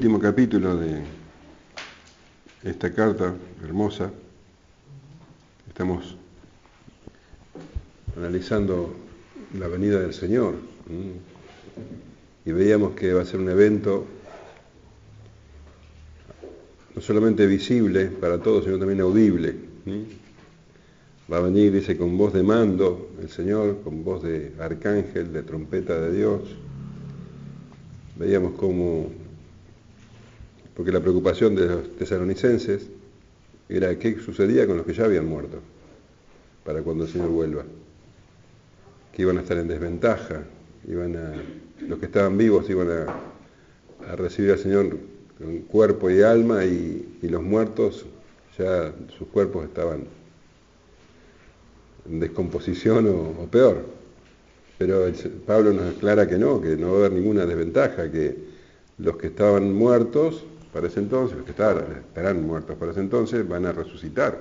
último capítulo de esta carta hermosa. Estamos analizando la venida del Señor y veíamos que va a ser un evento no solamente visible para todos, sino también audible. Va a venir, dice, con voz de mando el Señor, con voz de arcángel, de trompeta de Dios. Veíamos cómo, porque la preocupación de los tesalonicenses era qué sucedía con los que ya habían muerto para cuando el Señor vuelva, que iban a estar en desventaja, los que estaban vivos iban a recibir al Señor con cuerpo y alma, y los muertos ya sus cuerpos estaban en descomposición o peor. Pero Pablo nos aclara que no va a haber ninguna desventaja, que los que estaban muertos para ese entonces, los que estarán muertos para ese entonces, van a resucitar.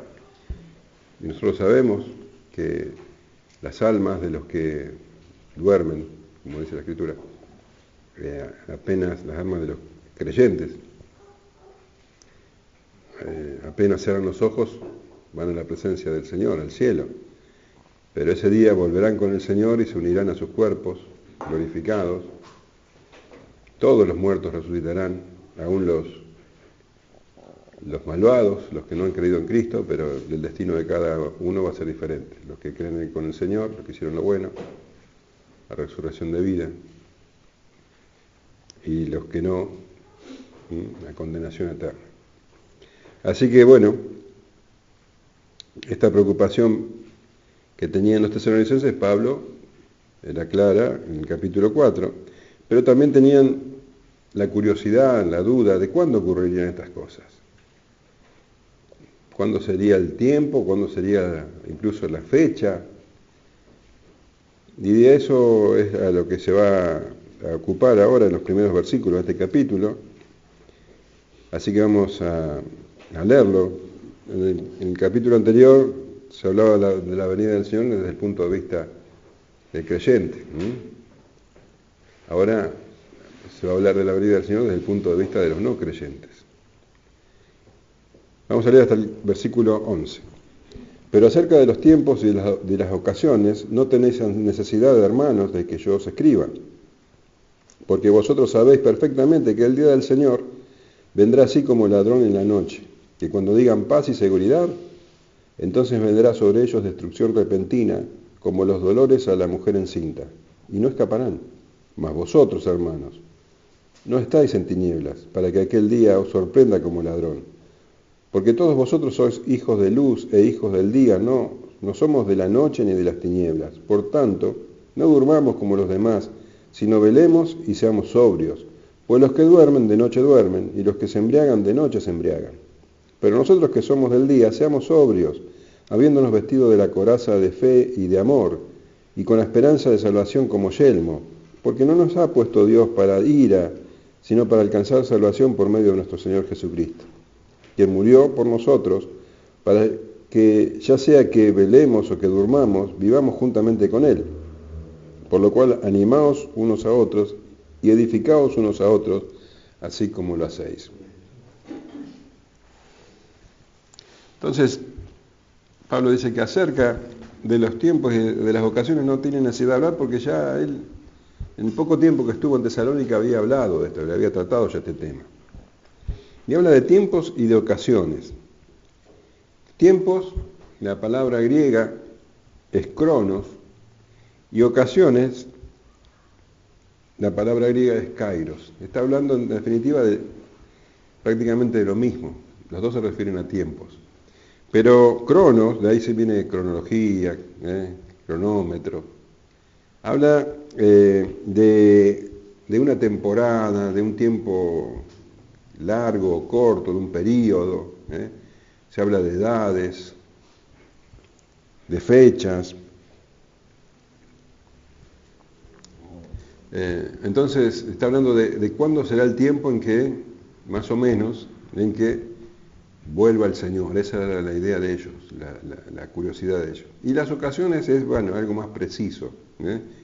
Y nosotros sabemos que las almas de los que duermen, como dice la Escritura, apenas las almas de los creyentes, apenas cierran los ojos, van a la presencia del Señor, al cielo. Pero ese día volverán con el Señor y se unirán a sus cuerpos glorificados. Todos los muertos resucitarán, aún los malvados, los que no han creído en Cristo, pero el destino de cada uno va a ser diferente. Los que creen con el Señor, los que hicieron lo bueno, la resurrección de vida, y los que no, la condenación eterna. Así que bueno, esta preocupación que tenían los tesalonicenses, Pablo era clara en el capítulo 4, pero también tenían la curiosidad, la duda de cuándo ocurrirían estas cosas. ¿Cuándo sería el tiempo? ¿Cuándo sería incluso la fecha? Y de eso es a lo que se va a ocupar ahora en los primeros versículos de este capítulo. Así que vamos a leerlo. En el capítulo anterior se hablaba de la venida del Señor desde el punto de vista del creyente. Ahora se va a hablar de la venida del Señor desde el punto de vista de los no creyentes. Vamos a leer hasta el versículo 11. Pero acerca de los tiempos y de las ocasiones, no tenéis necesidad, hermanos, de que yo os escriba, porque vosotros sabéis perfectamente que el día del Señor vendrá así como ladrón en la noche, que cuando digan paz y seguridad, entonces vendrá sobre ellos destrucción repentina, como los dolores a la mujer encinta, y no escaparán. Mas vosotros, hermanos, no estáis en tinieblas, para que aquel día os sorprenda como ladrón. Porque todos vosotros sois hijos de luz e hijos del día, no somos de la noche ni de las tinieblas. Por tanto, no durmamos como los demás, sino velemos y seamos sobrios. Pues los que duermen de noche duermen, y los que se embriagan de noche se embriagan. Pero nosotros que somos del día, seamos sobrios, habiéndonos vestido de la coraza de fe y de amor, y con la esperanza de salvación como yelmo, porque no nos ha puesto Dios para ira, sino para alcanzar salvación por medio de nuestro Señor Jesucristo, quien murió por nosotros, para que, ya sea que velemos o que durmamos, vivamos juntamente con Él. Por lo cual, animaos unos a otros y edificaos unos a otros, así como lo hacéis. Entonces, Pablo dice que acerca de los tiempos y de las ocasiones no tiene necesidad de hablar, porque ya él, en el poco tiempo que estuvo en Tesalónica, había hablado de esto, le había tratado ya este tema. Y habla de tiempos y de ocasiones. Tiempos, la palabra griega es cronos, y ocasiones, la palabra griega es kairos. Está hablando en definitiva prácticamente de lo mismo. Los dos se refieren a tiempos. Pero cronos, de ahí se viene cronología, cronómetro. Habla de una temporada, de un tiempo largo o corto, de un periodo. Se habla de edades, de fechas. Entonces está hablando de cuándo será el tiempo en que, más o menos, en que vuelva el Señor. Esa era la idea de ellos, la curiosidad de ellos. Y las ocasiones es, algo más preciso.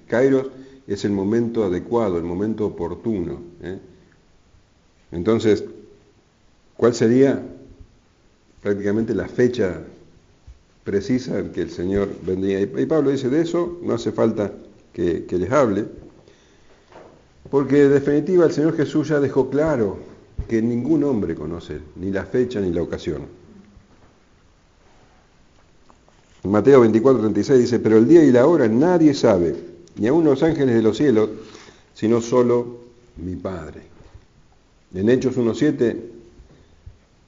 Kairos es el momento adecuado, el momento oportuno. Entonces, ¿cuál sería prácticamente la fecha precisa en que el Señor vendría? Y Pablo dice, de eso no hace falta que les hable, porque en definitiva el Señor Jesús ya dejó claro que ningún hombre conoce ni la fecha ni la ocasión. En Mateo 24:36 dice, pero el día y la hora nadie sabe, ni aun los ángeles de los cielos, sino solo mi Padre. En Hechos 1:7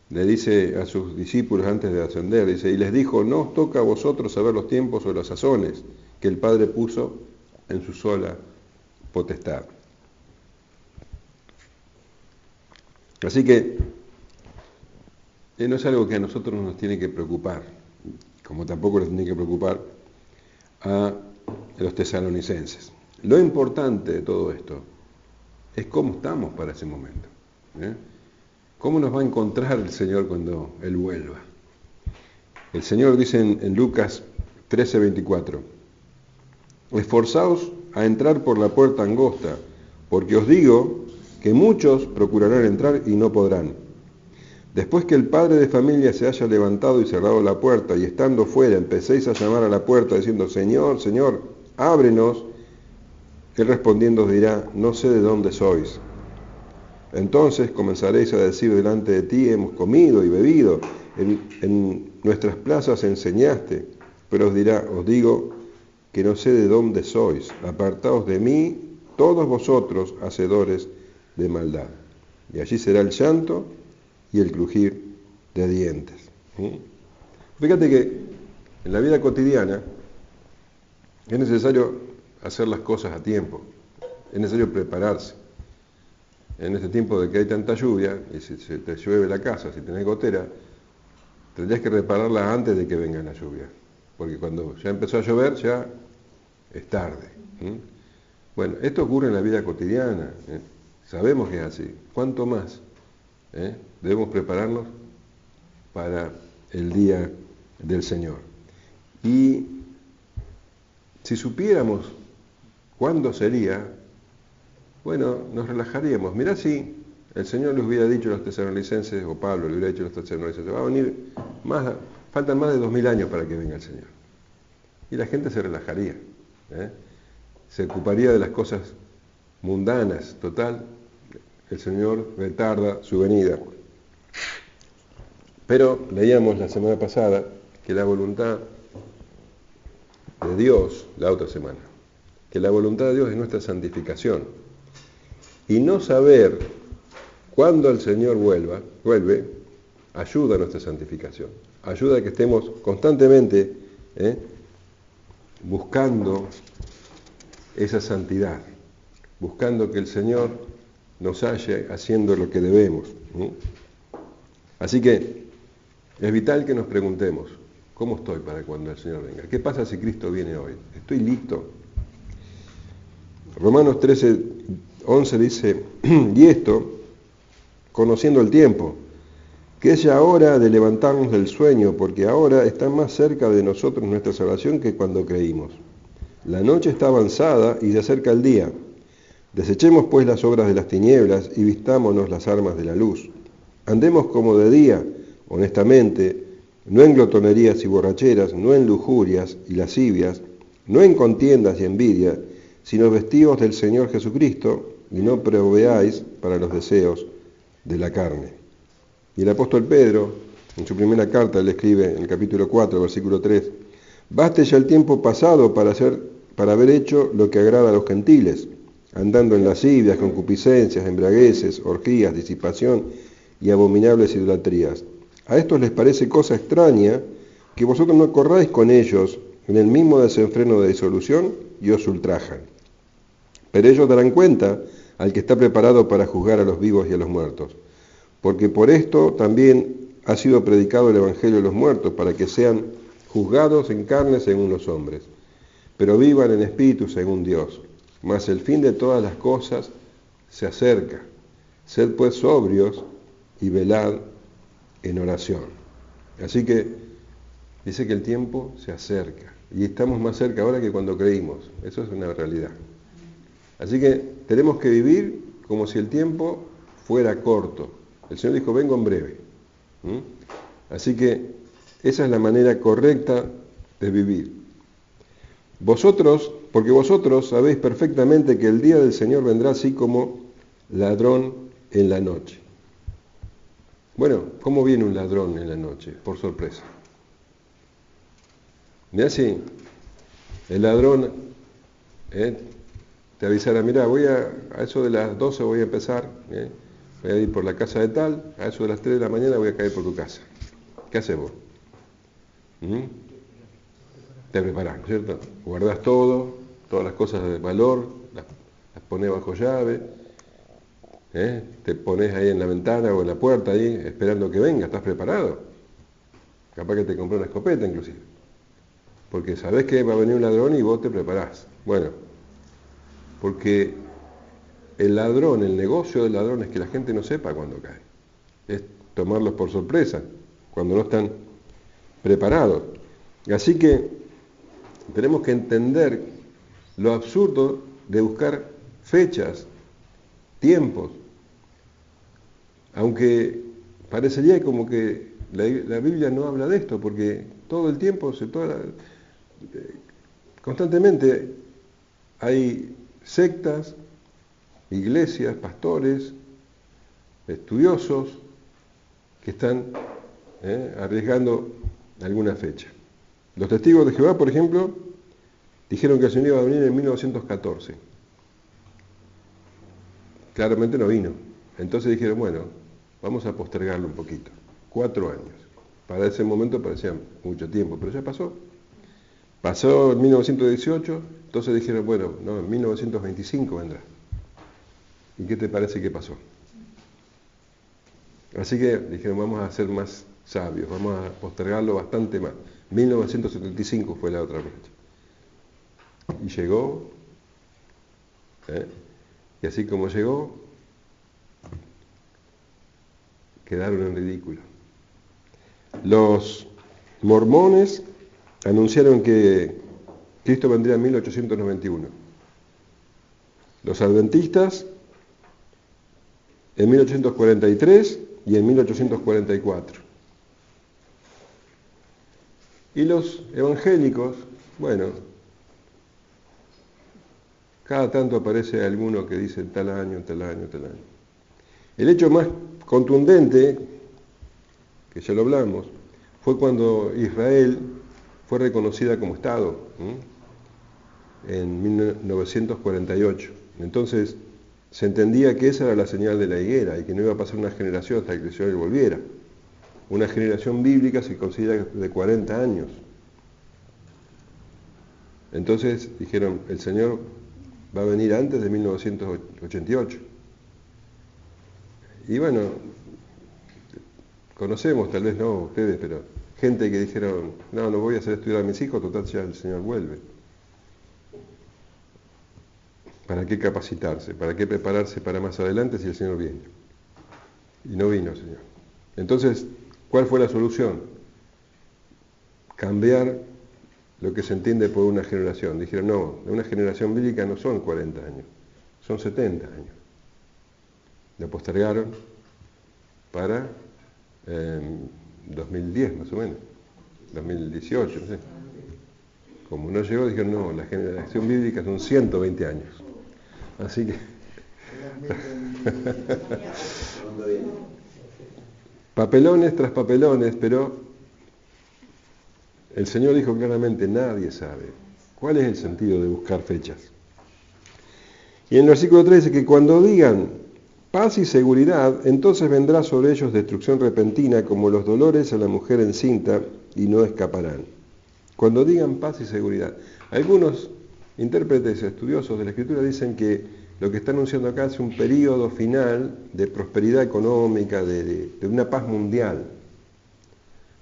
le dice a sus discípulos antes de ascender, dice, y les dijo, no os toca a vosotros saber los tiempos o las sazones que el Padre puso en su sola potestad. Así que no es algo que a nosotros nos tiene que preocupar, como tampoco les tiene que preocupar a los tesalonicenses. Lo importante de todo esto es cómo estamos para ese momento. ¿Cómo nos va a encontrar el Señor cuando Él vuelva? El Señor dice en Lucas 13:24, esforzaos a entrar por la puerta angosta, porque os digo que muchos procurarán entrar y no podrán. Después que el padre de familia se haya levantado y cerrado la puerta, y estando fuera empecéis a llamar a la puerta diciendo, Señor, Señor, ábrenos, Él respondiendo os dirá, no sé de dónde sois. Entonces comenzaréis a decir delante de ti, hemos comido y bebido, en nuestras plazas enseñaste, pero os dirá, os digo que no sé de dónde sois, apartaos de mí, todos vosotros hacedores de maldad. Y allí será el llanto y el crujir de dientes. Fíjate que en la vida cotidiana es necesario hacer las cosas a tiempo, es necesario prepararse. En este tiempo de que hay tanta lluvia, y si se te llueve la casa, si tenés gotera, tendrías que repararla antes de que venga la lluvia, porque cuando ya empezó a llover ya es tarde. Bueno, esto ocurre en la vida cotidiana, sabemos que es así. ¿Cuánto más debemos prepararnos para el día del Señor? Y si supiéramos cuándo sería, bueno, nos relajaríamos. Mirá si el Señor les hubiera dicho a los tesalonicenses, o Pablo le hubiera dicho a los tesalonicenses, va a venir faltan más de 2000 años para que venga el Señor. Y la gente se relajaría, se ocuparía de las cosas mundanas, total, el Señor retarda su venida. Pero leíamos la semana pasada que la voluntad de Dios, la otra semana, que la voluntad de Dios es nuestra santificación. Y no saber cuándo el Señor vuelve, ayuda a nuestra santificación. Ayuda a que estemos constantemente buscando esa santidad, buscando que el Señor nos halle haciendo lo que debemos. Así que es vital que nos preguntemos, ¿cómo estoy para cuando el Señor venga? ¿Qué pasa si Cristo viene hoy? ¿Estoy listo? Romanos 13:11 dice, y esto, conociendo el tiempo, que es ya hora de levantarnos del sueño, porque ahora está más cerca de nosotros nuestra salvación que cuando creímos. La noche está avanzada y se acerca el día. Desechemos pues las obras de las tinieblas y vistámonos las armas de la luz. Andemos como de día, honestamente, no en glotonerías y borracheras, no en lujurias y lascivias, no en contiendas y envidia, sino vestidos del Señor Jesucristo y no proveáis para los deseos de la carne. Y el apóstol Pedro, en su primera carta, le escribe en el capítulo 4, versículo 3, baste ya el tiempo pasado para haber hecho lo que agrada a los gentiles, andando en lascivias, concupiscencias, embriagueces, orgías, disipación y abominables idolatrías. A estos les parece cosa extraña que vosotros no corráis con ellos en el mismo desenfreno de disolución y os ultrajan. Pero ellos darán cuenta al que está preparado para juzgar a los vivos y a los muertos. Porque por esto también ha sido predicado el Evangelio de los muertos, para que sean juzgados en carne según los hombres, pero vivan en espíritu según Dios. Mas el fin de todas las cosas se acerca. Sed pues sobrios y velad en oración. Así que dice que el tiempo se acerca, y estamos más cerca ahora que cuando creímos. Eso es una realidad. Así que tenemos que vivir como si el tiempo fuera corto. El Señor dijo, vengo en breve. Así que esa es la manera correcta de vivir. Porque vosotros sabéis perfectamente que el día del Señor vendrá así como ladrón en la noche. Bueno, ¿cómo viene un ladrón en la noche? Por sorpresa. Mirá si el ladrón te avisara, mirá, a eso de las 12 voy a empezar, voy a ir por la casa de tal, a eso de las 3 de la mañana voy a caer por tu casa. ¿Qué haces vos? Te preparás, ¿no es cierto? Guardás todo, todas las cosas de valor, las ponés bajo llave, te pones ahí en la ventana o en la puerta, ahí esperando que venga, ¿estás preparado? Capaz que te compré una escopeta inclusive. Porque sabés que va a venir un ladrón y vos te preparás. Bueno, porque el negocio del ladrón es que la gente no sepa cuándo cae. Es tomarlos por sorpresa, cuando no están preparados. Así que tenemos que entender lo absurdo de buscar fechas, tiempos, aunque parecería como que la Biblia no habla de esto, porque todo el tiempo, constantemente hay sectas, iglesias, pastores, estudiosos que están arriesgando alguna fecha. Los testigos de Jehová, por ejemplo, dijeron que el Señor iba a venir en 1914. Claramente no vino. Entonces dijeron, bueno, vamos a postergarlo un poquito. 4 años. Para ese momento parecía mucho tiempo, pero ya pasó. Pasó en 1918, entonces dijeron, bueno, no, en 1925 vendrá. ¿Y qué te parece que pasó? Así que dijeron, vamos a ser más sabios, vamos a postergarlo bastante más. 1975 fue la otra fecha. Y llegó, y así como llegó, quedaron en ridículo. Los mormones anunciaron que Cristo vendría en 1891. Los adventistas en 1843 y en 1844. Y los evangélicos, bueno, cada tanto aparece alguno que dice tal año, tal año, tal año. El hecho más contundente, que ya lo hablamos, fue cuando Israel fue reconocida como Estado, en 1948. Entonces se entendía que esa era la señal de la higuera y que no iba a pasar una generación hasta que el Señor volviera. Una generación bíblica se considera de 40 años. Entonces dijeron, el Señor va a venir antes de 1988. Y bueno, conocemos, tal vez no ustedes, pero gente que dijeron, no voy a hacer estudiar a mis hijos, total ya el Señor vuelve. ¿Para qué capacitarse? ¿Para qué prepararse para más adelante si el Señor viene? Y no vino el Señor. Entonces, ¿cuál fue la solución? Cambiar lo que se entiende por una generación. Dijeron, no, una generación bíblica no son 40 años, son 70 años. Lo postergaron para 2010 más o menos, 2018, no sé. Como no llegó, dijeron, no, la generación bíblica son 120 años. Así que... papelones tras papelones, pero el Señor dijo claramente, nadie sabe. ¿Cuál es el sentido de buscar fechas? Y en el versículo 3 dice que cuando digan paz y seguridad, entonces vendrá sobre ellos destrucción repentina como los dolores a la mujer encinta y no escaparán. Cuando digan paz y seguridad. Algunos intérpretes estudiosos de la Escritura dicen que lo que está anunciando acá es un periodo final de prosperidad económica, de una paz mundial.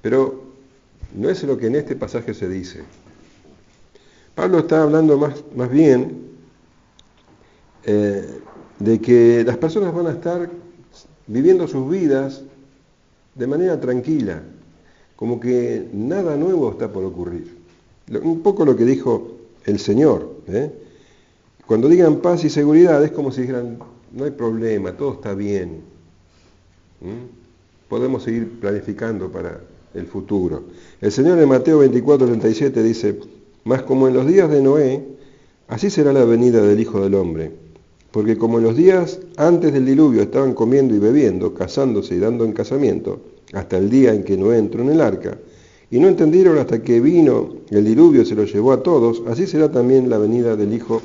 Pero no es lo que en este pasaje se dice. Pablo está hablando más bien de que las personas van a estar viviendo sus vidas de manera tranquila, como que nada nuevo está por ocurrir. Un poco lo que dijo el Señor. Cuando digan paz y seguridad es como si dijeran, no hay problema, todo está bien, Podemos seguir planificando para el futuro. El Señor en Mateo 24:37 dice, mas como en los días de Noé, así será la venida del Hijo del Hombre. Porque como en los días antes del diluvio estaban comiendo y bebiendo, casándose y dando en casamiento, hasta el día en que Noé entró en el arca, y no entendieron hasta que vino el diluvio y se lo llevó a todos, así será también la venida del Hijo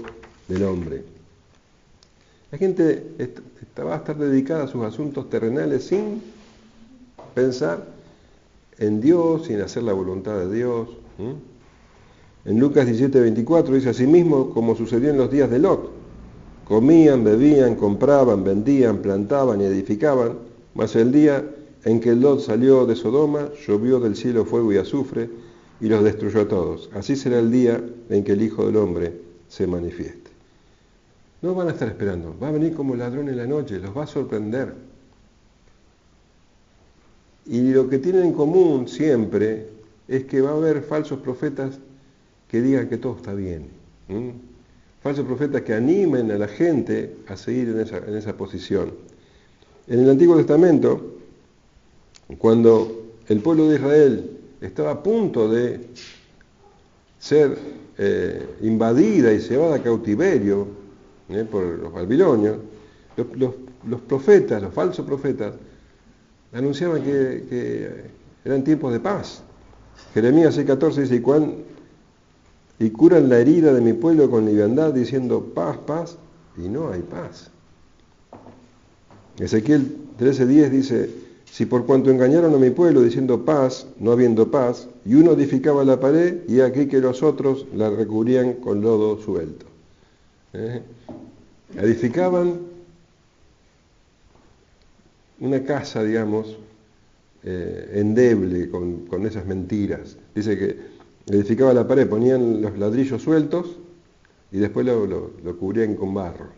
del Hombre. La gente va a estar dedicada a sus asuntos terrenales sin pensar en Dios, sin hacer la voluntad de Dios. En Lucas 17:24 dice, asimismo como sucedió en los días de Lot, comían, bebían, compraban, vendían, plantaban y edificaban, mas el día en que Lot salió de Sodoma, llovió del cielo fuego y azufre, y los destruyó a todos. Así será el día en que el Hijo del Hombre se manifieste. No van a estar esperando, va a venir como ladrón en la noche, los va a sorprender. Y lo que tienen en común siempre es que va a haber falsos profetas que digan que todo está bien. Falsos profetas que animen a la gente a seguir en esa posición. En el Antiguo Testamento, cuando el pueblo de Israel estaba a punto de ser invadida y llevada a cautiverio por los babilonios, los profetas, los falsos profetas, anunciaban que eran tiempos de paz. Jeremías 6:14 dice, y curan la herida de mi pueblo con liviandad, diciendo paz, paz, y no hay paz. Ezequiel 13:10 dice, si por cuanto engañaron a mi pueblo diciendo paz, no habiendo paz, y uno edificaba la pared, y aquí que los otros la recubrían con lodo suelto. Edificaban una casa, digamos, endeble con esas mentiras. Dice que edificaba la pared, ponían los ladrillos sueltos y después lo cubrían con barro.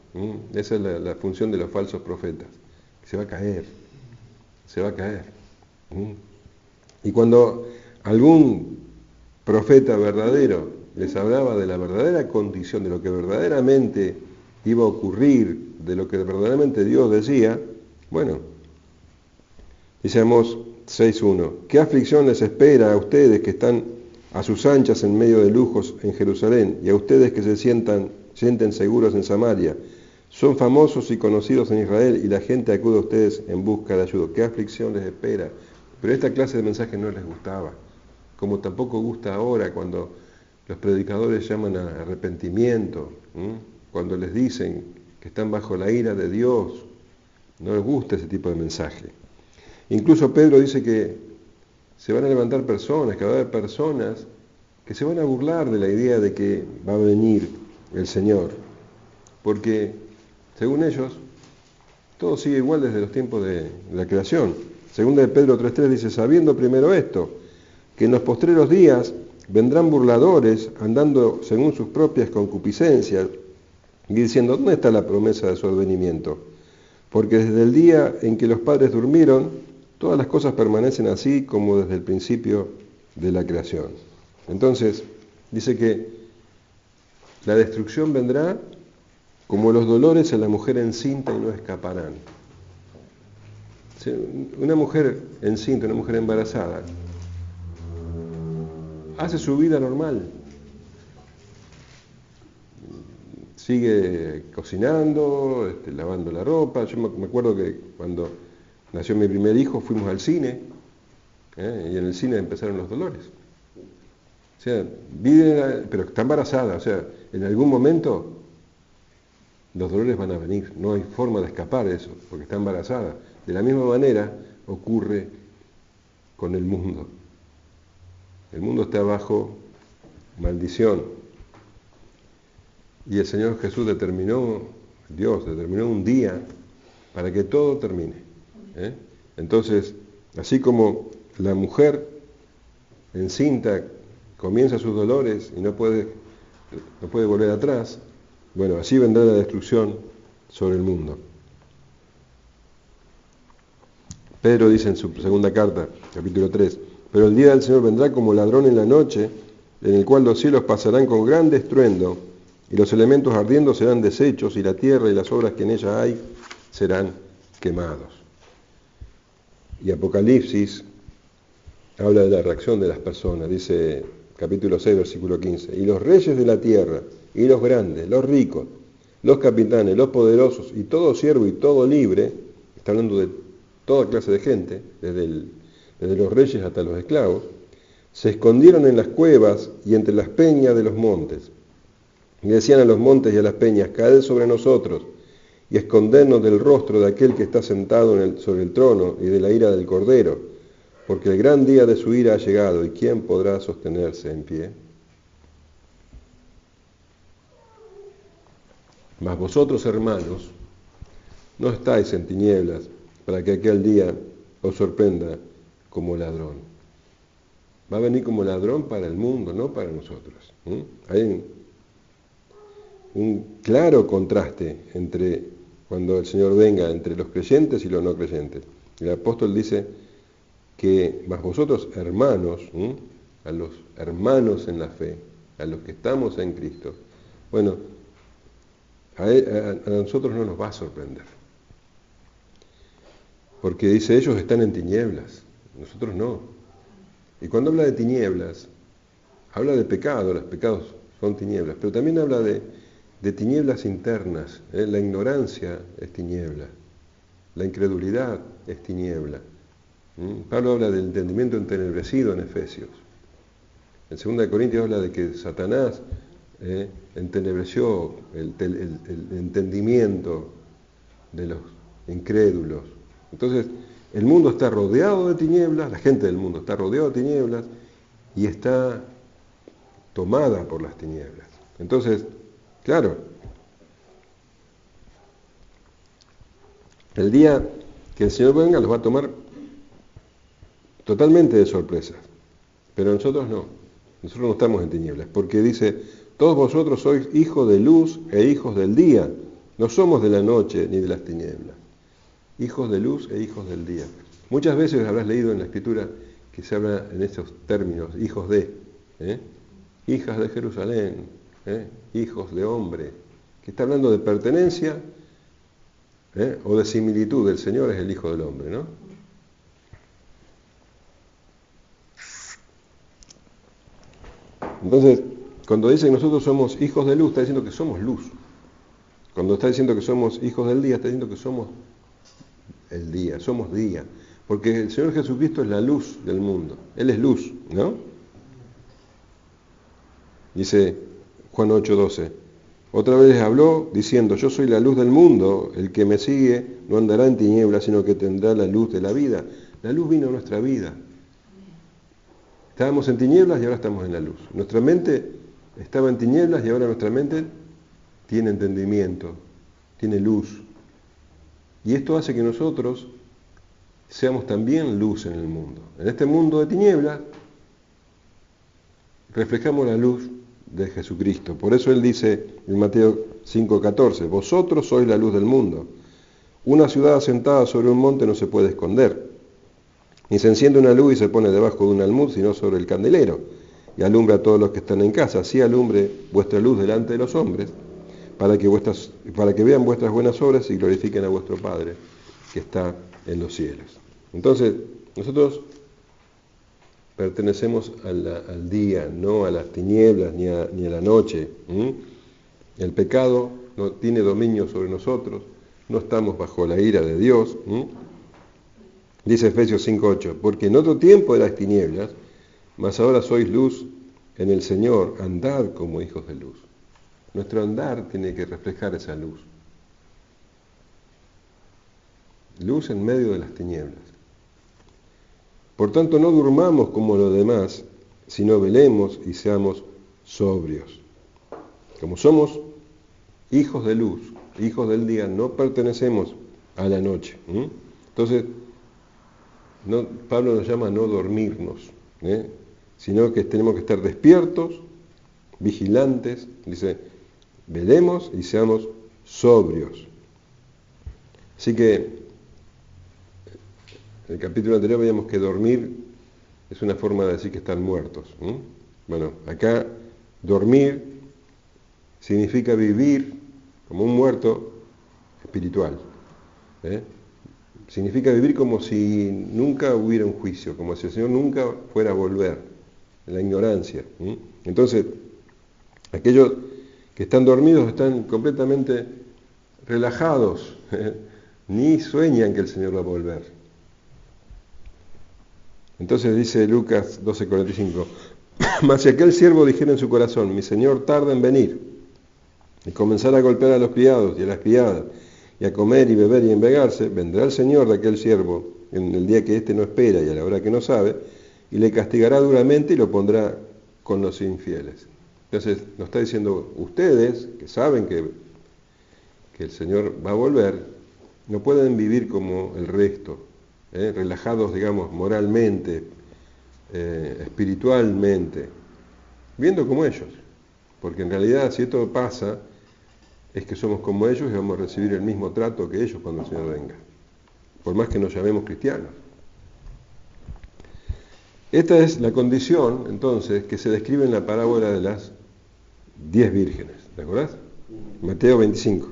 Esa es la función de los falsos profetas. Se va a caer. Y cuando algún profeta verdadero les hablaba de la verdadera condición, de lo que verdaderamente iba a ocurrir, de lo que verdaderamente Dios decía, bueno, dice Amós 6:1, ¿qué aflicción les espera a ustedes que están a sus anchas en medio de lujos en Jerusalén, y a ustedes que se sienten seguros en Samaria? Son famosos y conocidos en Israel, y la gente acude a ustedes en busca de ayuda. ¿Qué aflicción les espera? Pero esta clase de mensaje no les gustaba, como tampoco gusta ahora cuando los predicadores llaman a arrepentimiento, cuando les dicen que están bajo la ira de Dios. No les gusta ese tipo de mensaje. Incluso Pedro dice que se van a levantar personas, que va a haber personas que se van a burlar de la idea de que va a venir el Señor. Porque, según ellos, todo sigue igual desde los tiempos de la creación. Segunda de Pedro 3:3 dice, sabiendo primero esto, que en los postreros días vendrán burladores andando según sus propias concupiscencias y diciendo, ¿dónde está la promesa de su advenimiento? Porque desde el día en que los padres durmieron, todas las cosas permanecen así como desde el principio de la creación. Entonces, dice que la destrucción vendrá como los dolores en la mujer encinta y no escaparán. Una mujer encinta, una mujer embarazada, hace su vida normal. Sigue cocinando, lavando la ropa. Yo me acuerdo que cuando nació mi primer hijo fuimos al cine, y en el cine empezaron los dolores. O sea, pero está embarazada, o sea, en algún momento los dolores van a venir, no hay forma de escapar de eso, porque está embarazada. De la misma manera ocurre con el mundo. El mundo está bajo maldición. Y el Señor Jesús Dios determinó un día para que todo termine. Entonces, así como la mujer encinta comienza sus dolores y no puede volver atrás, bueno, así vendrá la destrucción sobre el mundo. Pedro dice en su segunda carta, capítulo 3, pero el día del Señor vendrá como ladrón en la noche, en el cual los cielos pasarán con gran estruendo, y los elementos ardiendo serán deshechos, y la tierra y las obras que en ella hay serán quemados. Y Apocalipsis habla de la reacción de las personas, dice capítulo 6, versículo 15. Y los reyes de la tierra, y los grandes, los ricos, los capitanes, los poderosos, y todo siervo y todo libre, está hablando de toda clase de gente, desde los reyes hasta los esclavos, se escondieron en las cuevas y entre las peñas de los montes. Y decían a los montes y a las peñas, caed sobre nosotros, y escondernos del rostro de aquel que está sentado sobre el trono y de la ira del Cordero, porque el gran día de su ira ha llegado, y ¿quién podrá sostenerse en pie? Mas vosotros, hermanos, no estáis en tinieblas, para que aquel día os sorprenda como ladrón. Va a venir como ladrón para el mundo, no para nosotros. Hay un claro contraste entre cuando el Señor venga, entre los creyentes y los no creyentes. El apóstol dice que, mas vosotros, hermanos, a los hermanos en la fe, a los que estamos en Cristo, bueno, a nosotros no nos va a sorprender. Porque dice, ellos están en tinieblas, nosotros no. Y cuando habla de tinieblas, habla de pecado, los pecados son tinieblas, pero también habla de tinieblas internas. La ignorancia es tiniebla, la incredulidad es tiniebla. Pablo habla del entendimiento entenebrecido en Efesios. En 2 Corintios habla de que Satanás entenebreció el entendimiento de los incrédulos. Entonces, el mundo está rodeado de tinieblas, la gente del mundo está rodeada de tinieblas y está tomada por las tinieblas. Entonces, claro, el día que el Señor venga los va a tomar totalmente de sorpresa, pero nosotros no estamos en tinieblas, porque dice, todos vosotros sois hijos de luz e hijos del día, no somos de la noche ni de las tinieblas. Hijos de luz e hijos del día. Muchas veces habrás leído en la Escritura que se habla en estos términos, hijos de, hijas de Jerusalén, hijos de hombre, que está hablando de pertenencia o de similitud. El Señor es el Hijo del Hombre, ¿no? Entonces, cuando dice que nosotros somos hijos de luz, está diciendo que somos luz. Cuando está diciendo que somos hijos del día, está diciendo que somos el día, somos día, porque el Señor Jesucristo es la luz del mundo, Él es luz, ¿no? Dice Juan 8:12, otra vez les habló diciendo, yo soy la luz del mundo, el que me sigue no andará en tinieblas, sino que tendrá la luz de la vida. La luz vino a nuestra vida. Estábamos en tinieblas y ahora estamos en la luz. Nuestra mente estaba en tinieblas y ahora nuestra mente tiene entendimiento, tiene luz. Y esto hace que nosotros seamos también luz en el mundo. En este mundo de tinieblas, reflejamos la luz de Jesucristo. Por eso Él dice en Mateo 5:14, vosotros sois la luz del mundo. Una ciudad asentada sobre un monte no se puede esconder. Ni se enciende una luz y se pone debajo de un almud, sino sobre el candelero, y alumbra a todos los que están en casa. Así alumbre vuestra luz delante de los hombres, para que vean vuestras buenas obras y glorifiquen a vuestro Padre que está en los cielos. Entonces, nosotros pertenecemos al día, no a las tinieblas ni a la noche. El pecado no tiene dominio sobre nosotros, no estamos bajo la ira de Dios. Dice Efesios 5:8, porque en otro tiempo erais tinieblas, mas ahora sois luz en el Señor, andad como hijos de luz. Nuestro andar tiene que reflejar esa luz. Luz en medio de las tinieblas. Por tanto, no durmamos como los demás, sino velemos y seamos sobrios. Como somos hijos de luz, hijos del día, no pertenecemos a la noche. Entonces, Pablo nos llama a no dormirnos, sino que tenemos que estar despiertos, vigilantes, dice, velemos y seamos sobrios. Así que en el capítulo anterior veíamos que dormir es una forma de decir que están muertos. Bueno, acá dormir significa vivir como un muerto espiritual. significa vivir como si nunca hubiera un juicio, como si el Señor nunca fuera a volver, en la ignorancia. Entonces, aquellos que están dormidos están completamente relajados, ni sueñan que el Señor va a volver. Entonces dice Lucas 12:45, mas si aquel siervo dijera en su corazón, mi Señor tarda en venir, y comenzara a golpear a los criados y a las criadas, y a comer y beber y embriagarse, vendrá el Señor de aquel siervo en el día que éste no espera y a la hora que no sabe, y le castigará duramente y lo pondrá con los infieles. Entonces nos está diciendo, ustedes que saben que el Señor va a volver, no pueden vivir como el resto, relajados, digamos, moralmente, espiritualmente, viendo como ellos. Porque en realidad, si esto pasa, es que somos como ellos y vamos a recibir el mismo trato que ellos cuando el Señor venga, por más que nos llamemos cristianos. Esta es la condición, entonces, que se describe en la parábola de las 10 vírgenes. ¿Te acordás? Mateo 25.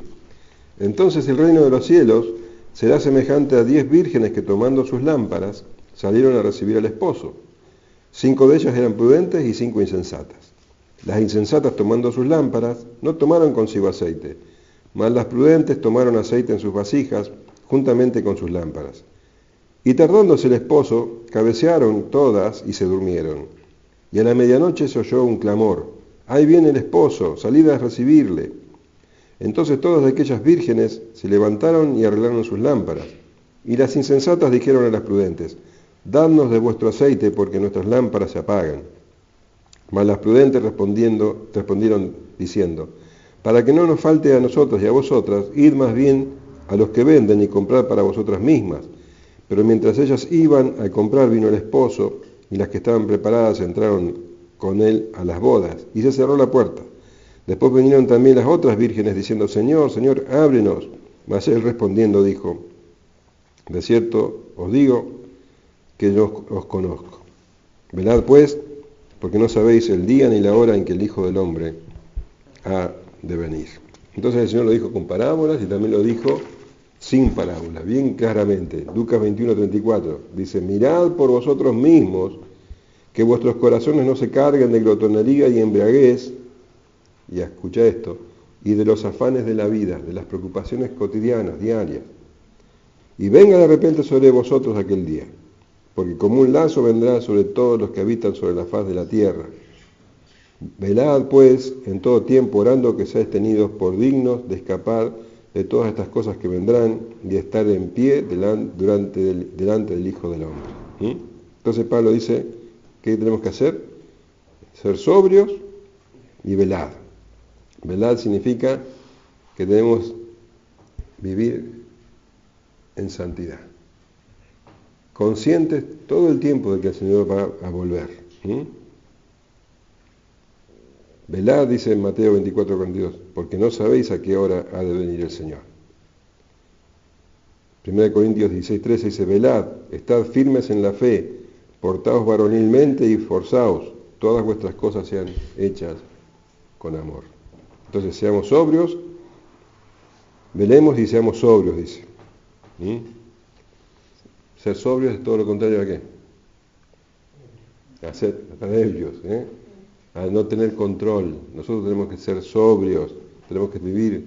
Entonces el reino de los cielos será semejante a 10 vírgenes que tomando sus lámparas salieron a recibir al esposo. 5 de ellas eran prudentes y 5 insensatas. Las insensatas tomando sus lámparas no tomaron consigo aceite, mas las prudentes tomaron aceite en sus vasijas juntamente con sus lámparas. Y tardándose el esposo, cabecearon todas y se durmieron. Y a la medianoche se oyó un clamor, ¡ahí viene el esposo! ¡Salid a recibirle! Entonces todas aquellas vírgenes se levantaron y arreglaron sus lámparas. Y las insensatas dijeron a las prudentes, dadnos de vuestro aceite porque nuestras lámparas se apagan. Mas las prudentes respondieron diciendo, para que no nos falte a nosotros y a vosotras, id más bien a los que venden y comprad para vosotras mismas. Pero mientras ellas iban a comprar vino el esposo, y las que estaban preparadas entraron con él a las bodas, y se cerró la puerta. Después vinieron también las otras vírgenes diciendo, Señor, Señor, ábrenos. Mas él respondiendo dijo, de cierto os digo que yo os conozco. Velad pues, porque no sabéis el día ni la hora en que el Hijo del Hombre ha de venir. Entonces el Señor lo dijo con parábolas y también lo dijo sin parábolas, bien claramente. Lucas 21:34 dice, mirad por vosotros mismos que vuestros corazones no se carguen de glotonería y embriaguez, y escucha esto, y de los afanes de la vida, de las preocupaciones cotidianas, diarias. Y venga de repente sobre vosotros aquel día, porque como un lazo vendrá sobre todos los que habitan sobre la faz de la tierra. Velad pues en todo tiempo orando que seáis tenidos por dignos de escapar de todas estas cosas que vendrán y de estar en pie delante del Hijo del Hombre. Entonces Pablo dice, ¿qué tenemos que hacer? Ser sobrios y velad. Velad significa que debemos vivir en santidad, conscientes todo el tiempo de que el Señor va a volver. Velad, dice en Mateo 24:42, porque no sabéis a qué hora ha de venir el Señor. 1 Corintios 16:13 dice, velad, estad firmes en la fe, portaos varonilmente y esforzaos, todas vuestras cosas sean hechas con amor. Entonces seamos sobrios, velemos y seamos sobrios, dice. Ser sobrios es todo lo contrario a qué? A ser ellos, a no tener control. Nosotros tenemos que ser sobrios, tenemos que vivir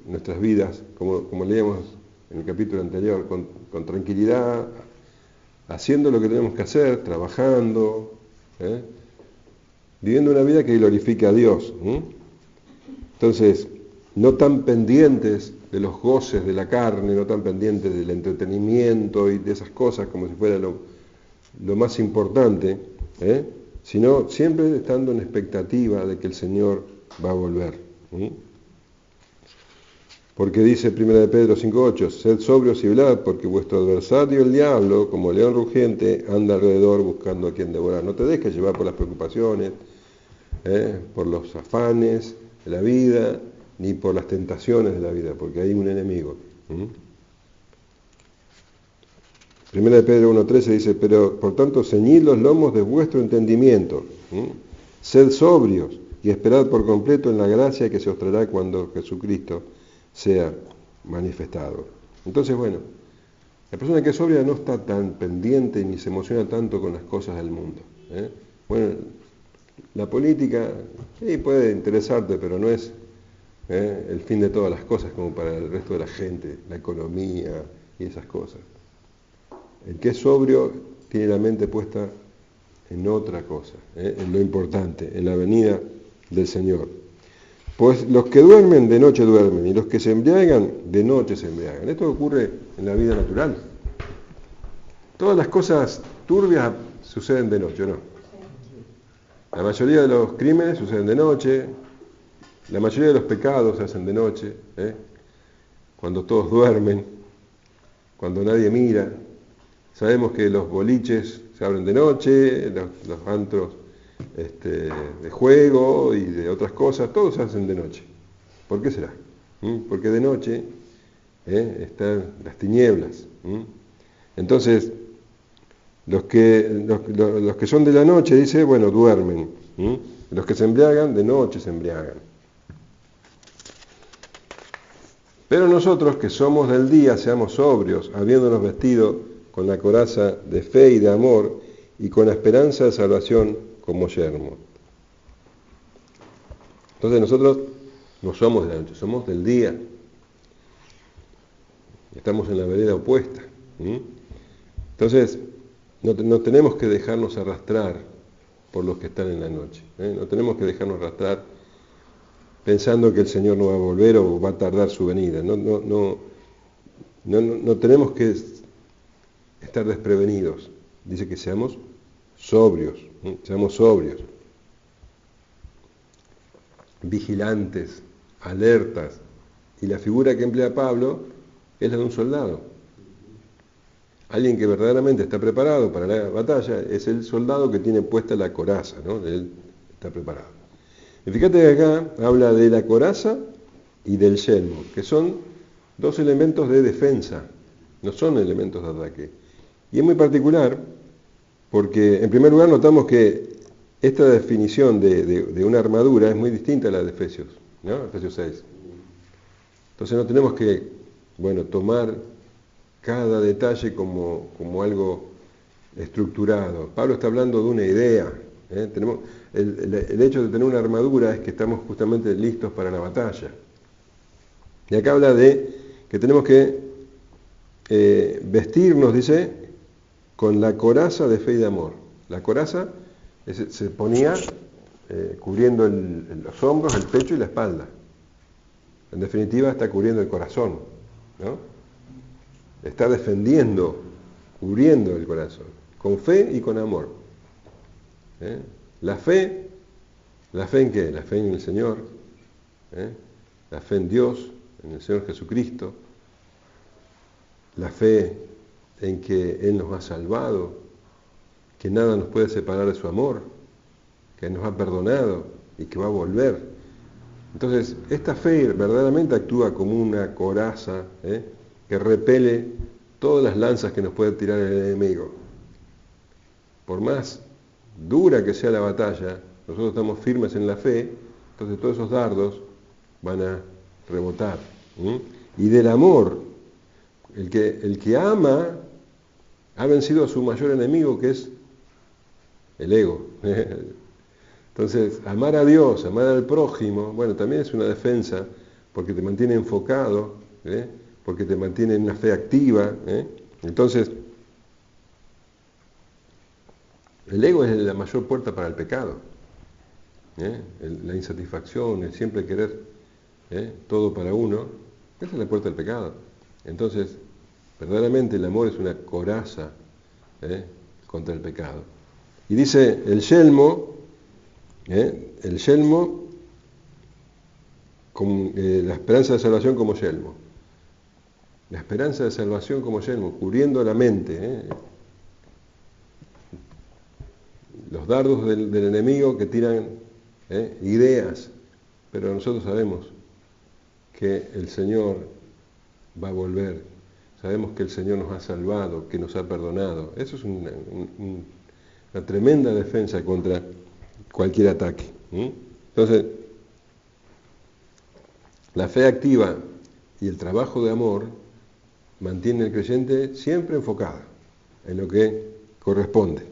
nuestras vidas, como leíamos en el capítulo anterior, con tranquilidad, haciendo lo que tenemos que hacer, trabajando, viviendo una vida que glorifique a Dios. Entonces, no tan pendientes de los goces de la carne, no tan pendientes del entretenimiento y de esas cosas como si fuera lo más importante, sino siempre estando en expectativa de que el Señor va a volver. Porque dice 1 Pedro 5:8, sed sobrios y velad, porque vuestro adversario el diablo, como león rugiente, anda alrededor buscando a quien devorar. No te dejes llevar por las preocupaciones, por los afanes de la vida, ni por las tentaciones de la vida, porque hay un enemigo. 1 Pedro 1:13 dice, pero por tanto ceñid los lomos de vuestro entendimiento, sed sobrios y esperad por completo en la gracia que se os traerá cuando Jesucristo sea manifestado. Entonces, bueno, La persona que es sobria no está tan pendiente ni se emociona tanto con las cosas del mundo. Bueno, la política sí puede interesarte, pero no es el fin de todas las cosas como para el resto de la gente, la economía y esas cosas. El que es sobrio tiene la mente puesta en otra cosa, en lo importante, en la venida del Señor. Pues los que duermen de noche duermen y los que se embriagan de noche se embriagan. Esto ocurre en la vida natural. Todas las cosas turbias suceden de noche, ¿no? La mayoría de los crímenes suceden de noche, la mayoría de los pecados se hacen de noche, cuando todos duermen, cuando nadie mira. Sabemos que los boliches se abren de noche, los antros de juego y de otras cosas, todos se hacen de noche. ¿Por qué será? Porque de noche están las tinieblas. Entonces, los que son de la noche, dice, bueno, duermen. Los que se embriagan, de noche se embriagan. Pero nosotros que somos del día, seamos sobrios, habiéndonos vestido con la coraza de fe y de amor y con la esperanza de salvación como yermo. Entonces nosotros no somos de la noche, somos del día. Estamos en la vereda opuesta. Entonces, no tenemos que dejarnos arrastrar por los que están en la noche. No tenemos que dejarnos arrastrar pensando que el Señor no va a volver o va a tardar su venida. No tenemos que estar desprevenidos. Dice que seamos sobrios, vigilantes, alertas. Y la figura que emplea Pablo es la de un soldado. Alguien que verdaderamente está preparado para la batalla es el soldado que tiene puesta la coraza, ¿no? Él está preparado. Y fíjate que acá habla de la coraza y del yelmo, que son dos elementos de defensa, no son elementos de ataque. Y es muy particular porque, en primer lugar, notamos que esta definición de una armadura es muy distinta a la de Efesios, ¿no? Efesios 6. Entonces no tenemos que, tomar cada detalle como algo estructurado. Pablo está hablando de una idea. Tenemos, el hecho de tener una armadura es que estamos justamente listos para la batalla. Y acá habla de que tenemos que vestirnos, dice, con la coraza de fe y de amor. La coraza se ponía cubriendo los hombros, el pecho y la espalda. En definitiva está cubriendo el corazón, ¿no? Está defendiendo, cubriendo el corazón, con fe y con amor. ¿La fe en qué? La fe en el Señor, la fe en Dios, en el Señor Jesucristo, la fe en que Él nos ha salvado, que nada nos puede separar de su amor, que nos ha perdonado y que va a volver. Entonces, esta fe verdaderamente actúa como una coraza que repele todas las lanzas que nos puede tirar el enemigo. Por más dura que sea la batalla, nosotros estamos firmes en la fe, entonces todos esos dardos van a rebotar. Y del amor, el que ama ha vencido a su mayor enemigo, que es el ego. Entonces, amar a Dios, amar al prójimo, también es una defensa, porque te mantiene enfocado, porque te mantiene en una fe activa. Entonces, el ego es la mayor puerta para el pecado. La insatisfacción, el siempre querer todo para uno, esa es la puerta del pecado. Entonces, verdaderamente el amor es una coraza contra el pecado. Y dice el yelmo con la esperanza de salvación como yelmo. La esperanza de salvación como yelmo, cubriendo la mente. Los dardos del enemigo que tiran ideas, pero nosotros sabemos que el Señor va a volver. Sabemos que el Señor nos ha salvado, que nos ha perdonado. Eso es una tremenda defensa contra cualquier ataque. Entonces, la fe activa y el trabajo de amor mantiene al creyente siempre enfocado en lo que corresponde.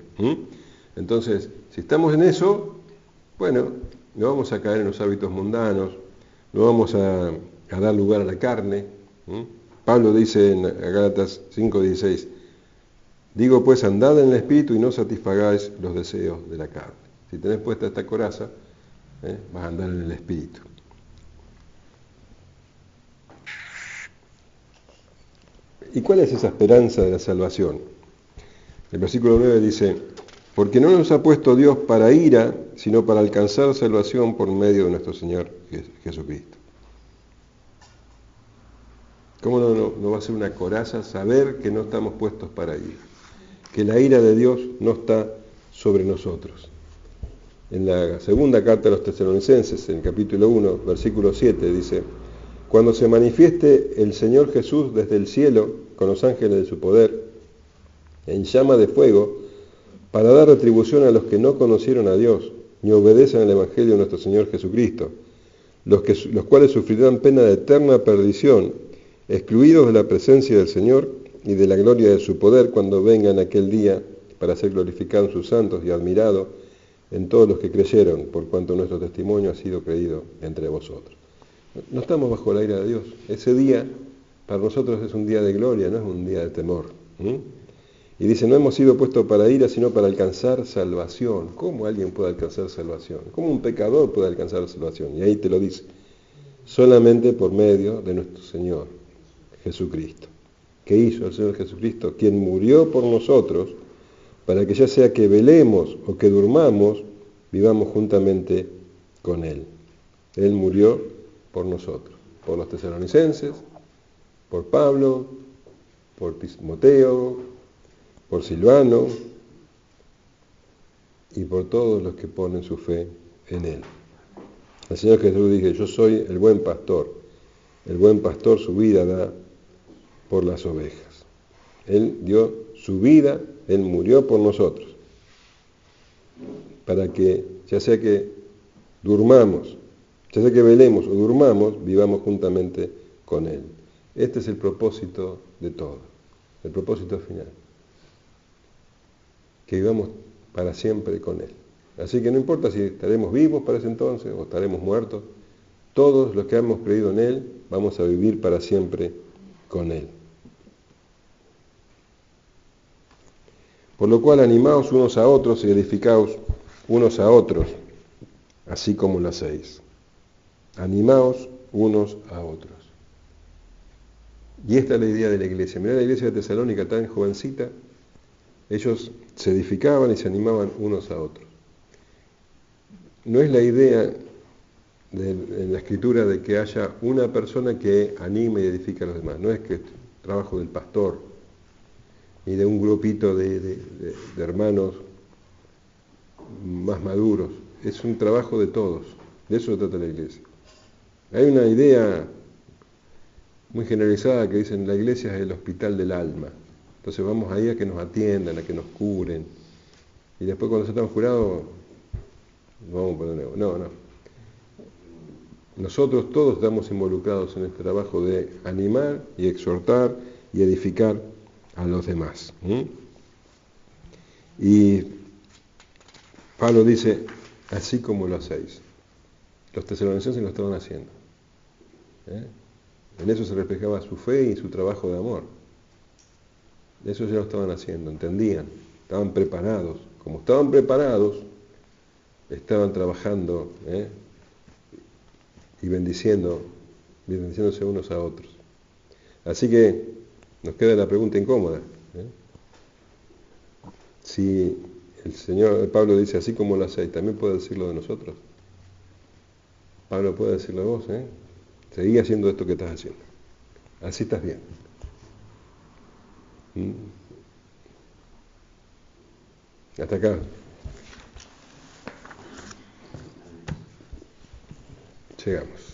Entonces, si estamos en eso, bueno, no vamos a caer en los hábitos mundanos, no vamos a dar lugar a la carne. Pablo dice en Gálatas 5:16, digo pues, andad en el Espíritu y no satisfagáis los deseos de la carne. Si tenés puesta esta coraza, vas a andar en el Espíritu. ¿Y cuál es esa esperanza de la salvación? El versículo 9 dice, porque no nos ha puesto Dios para ira, sino para alcanzar salvación por medio de nuestro Señor Jesucristo. ¿Cómo no va a ser una coraza saber que no estamos puestos para ira? Que la ira de Dios no está sobre nosotros. En la segunda carta a los Tesalonicenses, en el capítulo 1, versículo 7, dice, cuando se manifieste el Señor Jesús desde el cielo, con los ángeles de su poder, en llama de fuego, para dar retribución a los que no conocieron a Dios, ni obedecen al Evangelio de nuestro Señor Jesucristo, los cuales sufrirán pena de eterna perdición, excluidos de la presencia del Señor y de la gloria de su poder, cuando venga en aquel día para ser glorificado en sus santos y admirado en todos los que creyeron, por cuanto nuestro testimonio ha sido creído entre vosotros. No estamos bajo la ira de Dios. Ese día para nosotros es un día de gloria, no es un día de temor. Y dice, no hemos sido puestos para ira, sino para alcanzar salvación. ¿Cómo alguien puede alcanzar salvación? ¿Cómo un pecador puede alcanzar salvación? Y ahí te lo dice, solamente por medio de nuestro Señor Jesucristo. ¿Qué hizo el Señor Jesucristo? Quien murió por nosotros, para que ya sea que velemos o que durmamos, vivamos juntamente con Él. Él murió por nosotros, por los tesalonicenses, por Pablo, por Timoteo, por Silvano y por todos los que ponen su fe en Él. El Señor Jesús dice, yo soy el buen pastor su vida da por las ovejas. Él dio su vida, Él murió por nosotros, para que ya sea que durmamos, ya sea que velemos o durmamos, vivamos juntamente con Él. Este es el propósito de todo, el propósito final. Que vivamos para siempre con Él. Así que no importa si estaremos vivos para ese entonces o estaremos muertos, todos los que hemos creído en Él vamos a vivir para siempre con Él. Por lo cual animaos unos a otros y edificaos unos a otros, así como lo hacéis. Animaos unos a otros. Y esta es la idea de la iglesia. Mirá la iglesia de Tesalónica tan jovencita. Ellos se edificaban y se animaban unos a otros. No es la idea en la Escritura de que haya una persona que anime y edifique a los demás. No es que es trabajo del pastor ni de un grupito de hermanos más maduros. Es un trabajo de todos. De eso se trata la iglesia. Hay una idea muy generalizada que dicen la iglesia es el hospital del alma. Entonces vamos ahí a que nos atiendan, a que nos curen. Y después cuando ya estamos curados, vamos por de nuevo. No. Nosotros todos estamos involucrados en este trabajo de animar y exhortar y edificar a los demás. Y Pablo dice, así como lo hacéis. Los tesalonicenses lo estaban haciendo. En eso se reflejaba su fe y su trabajo de amor. Eso ya lo estaban haciendo, entendían, estaban preparados. Como estaban preparados, estaban trabajando y bendiciéndose unos a otros. Así que nos queda la pregunta incómoda. Si el Pablo dice así como lo hacéis, también puede decirlo de nosotros. Pablo puede decirlo de vos, seguí haciendo esto que estás haciendo. Así estás bien. Hasta acá. Llegamos.